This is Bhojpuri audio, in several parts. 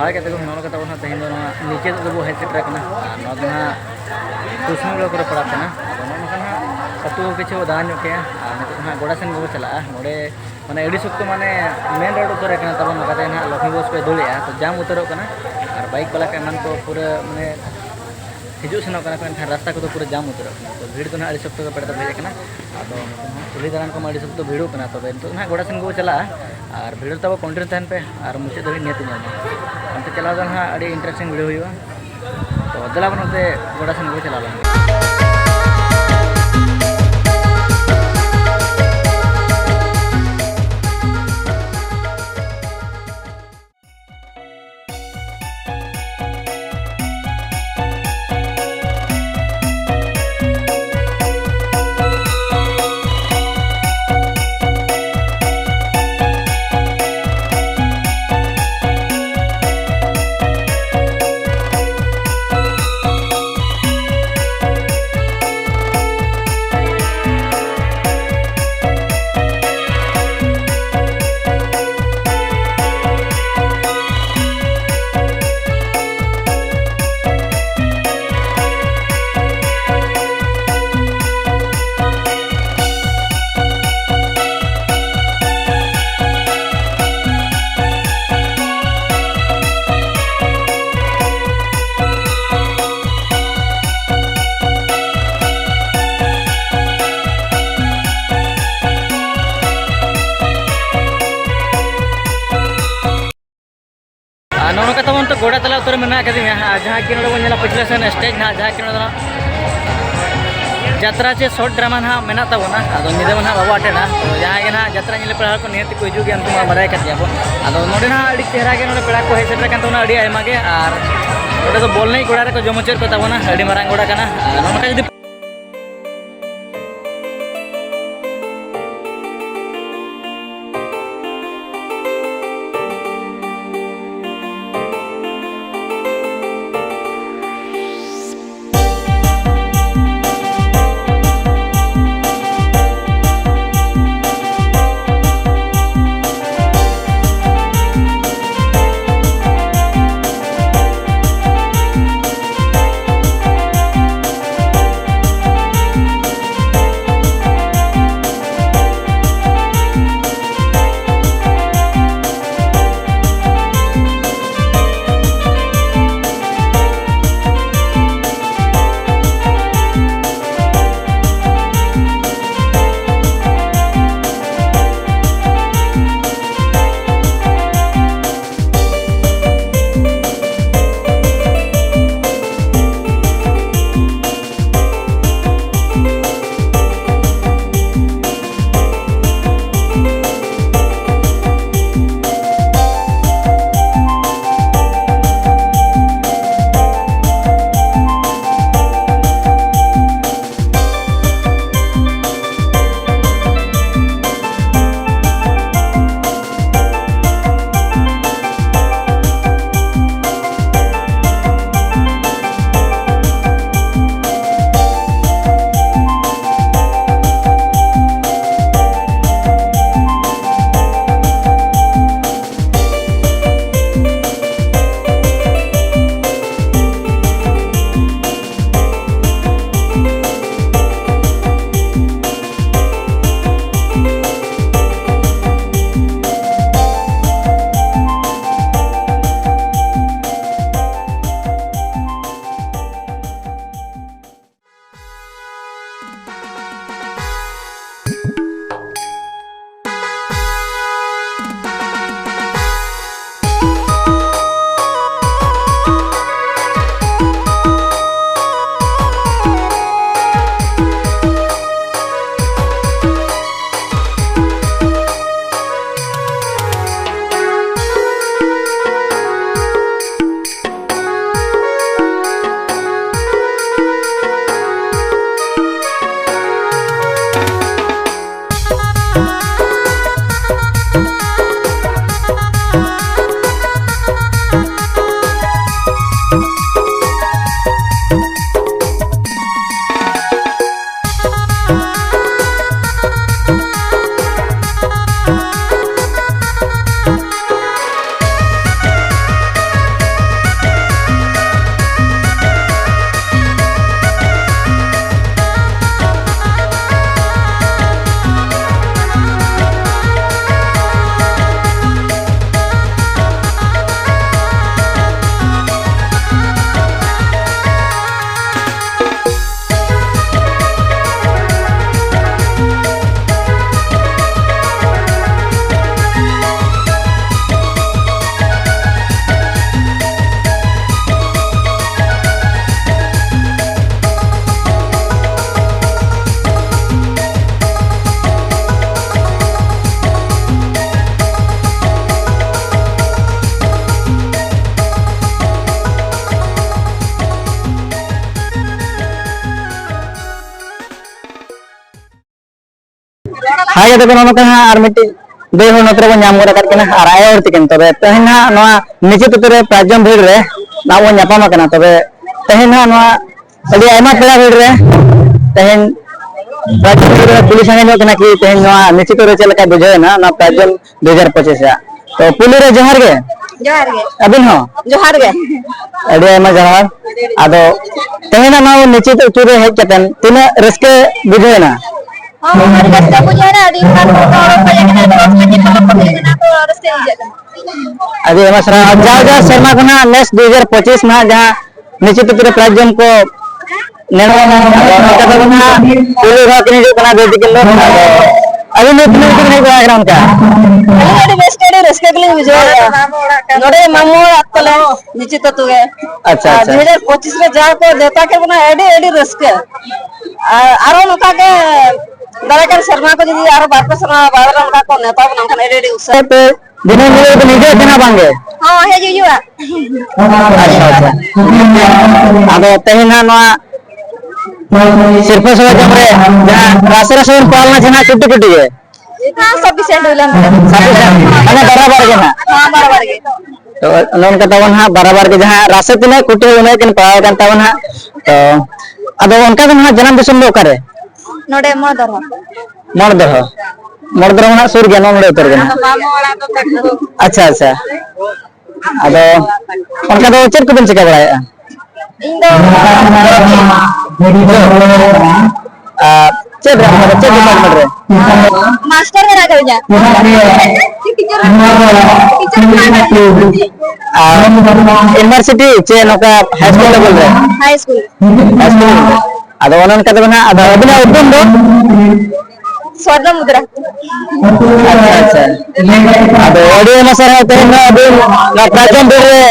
हाय कहते नॉल कता बना तेहन नीचे तो वो हेड सेटर करना कुसमी को पड़ा करना अतु किछु दान के गोड़ा सेन को चला नोड़े माने एडी सुक्त माने मेन रोड उतर करना तब नकाते ना लक्ष्मी बस पे दुलिया तो जाम उतरो करना और बाइक वाला के मन को पूरा माने हिजू सेनों करना रास्ता को तो पूरा जाम उतरो तो भीड़ तो ना अड़ी सुक्त को पड़ता भेजे करना अब कुली दारान को अड़ी सुक्त भीड़ो करना तब तो ना गोड़ा सेन को चला और भीड़ तब कंटिन्यू तहन पे और मुझे दबी नियत अंत चला ना अड़ी इंटरेस्टिंग वीडियो हुआ तो दला बनते गोड़ा सेन को चला नौनो कथा तो गोड़ा तला उतर में जहाँ कि नोड़ा पिछले सेन स्टेज ना जहाँ कि यात्रा से शॉर्ट ड्रामा ना मेना तबना अदो निदे ना बाबू अटेना तो जहाँ के ना यात्रा निले पेड़ा को नियति को हिजू के अंतु बड़ाय कर बो अदो नोडे ना अड़ी चेहरा के नोडे पेड़ा को हे सेटर कान तोना अड़ी आयमा के और नोडे तो बोल नहीं गोड़ा रे को जमचर को तबना अड़ी मारांग गोड़ा कना नोनो का जदी हाय तो कोनो का आर मिट्टी दे हो नत्र बन नाम गोरा करके ना आर आय और तिकन तबे तहन ना नवा निचे तुतरे प्राजम भीड़ रे ना वो न्यापामा कना तबे तहन ना नवा अभी आयमा पेड़ा भीड़ रे तहन प्राजम भीड़ रे पुलिस आने कना कि तहन नवा निचे तुतरे चल का बुझे ना ना प्राजम 2025 या तो पुलिस रे जोहार गे अबिन हो जोहार गे अड़ी आयमा जोहार आदो तहन ना निचे तुतरे हेज कतन तिना रस्के बुझे ना रस्ते बुझे ना दिन का तो रोज में तो रस्ते अभी एमा सरा जाओ शर्मा को ना नेक्स्ट 2025 में जहां निश्चित तुतरे प्राजम को नेनो ना कथा बना पुलिस रा किने जो कना दे दिकिन लो अभी ने किने किने को बैकग्राउंड का अरे वेस्टेड रस्के के लिए बुझे नोडे मामू अतले निश्चित तुगे अच्छा अच्छा 2025 रे जा को देता के बना एडी एडी रस्के आरो नका के दरकार शर्मा को जदी आरो बाप शर्मा बादरा नका को नेता बना खन एडी एडी उससे पे दिने मिले तो निजे केना बांगे हां हे जुजुआ अच्छा अच्छा आदो तहिना नो सिर्फ सो जमरे जहां रासरा सोन पालना जना कुटी कुटी है हां सब सेंड होलन माने बराबर के ना हां बराबर के तो लोन का तवन हां बराबर के जहां रासे तिने कुटी होने किन पाव kan तवन हां तो अदो उनका तो हां जन्म दिसम दो करे नोडे मदर मर्दर ना सुर गया नोडे उतर गया मामू वाला तो तक अच्छा अच्छा अदो उनका तो चेक को बन चिका बड़ाया इन दो चेक डिपार्टमेंट रे मास्टर करा कर जा यूनिवर्सिटी चे नोका हाई स्कूल लेवल रे हाई स्कूल अदो ओनन का बना अदो अबिना उद्यम दो स्वर्ण मुद्रा अच्छा अच्छा अदो ऑडियो में सर होते हैं ना अभी ना प्राचीन बेर रे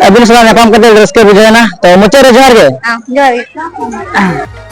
अबिन सला नाम करते रस्के बुझे ना तो मुचे रे जोहार गे हां जोहार गे